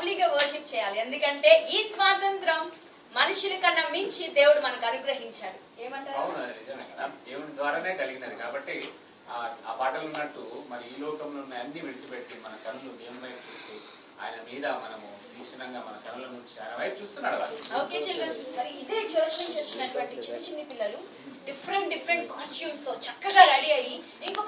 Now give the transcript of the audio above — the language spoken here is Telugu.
హ్యాపీగా వర్షిప్ చేయాలి. ఎందుకంటే ఈ స్వాతంత్రం మనుషుల కన్నా మించి దేవుడు మనకు అనుగ్రహించాడు. ఏమంటారు? అవును, నిజమే కదా, దేవుని ద్వారానే కలిగినది. కాబట్టి ఆ పాటలు ఉన్నట్టు మరి ఈ లోకంలో ఉన్న అన్ని విడిచిపెట్టి మన కనులు దేవుని వైపు చూస్తూ ఆయన మీద మనము తీక్షణంగా మన కనుల నుంచి ఆయన వైపు చూస్తున్నాడు. ఓకే చిల్డ్రన్, మరి ఇదే చర్చ్ నుంచి వచ్చినటువంటి చిన్న చిన్న పిల్లలు డిఫరెంట్ కాస్ట్యూమ్స్ తో చక్కగా రెడీ అయ్యి ఇంకొక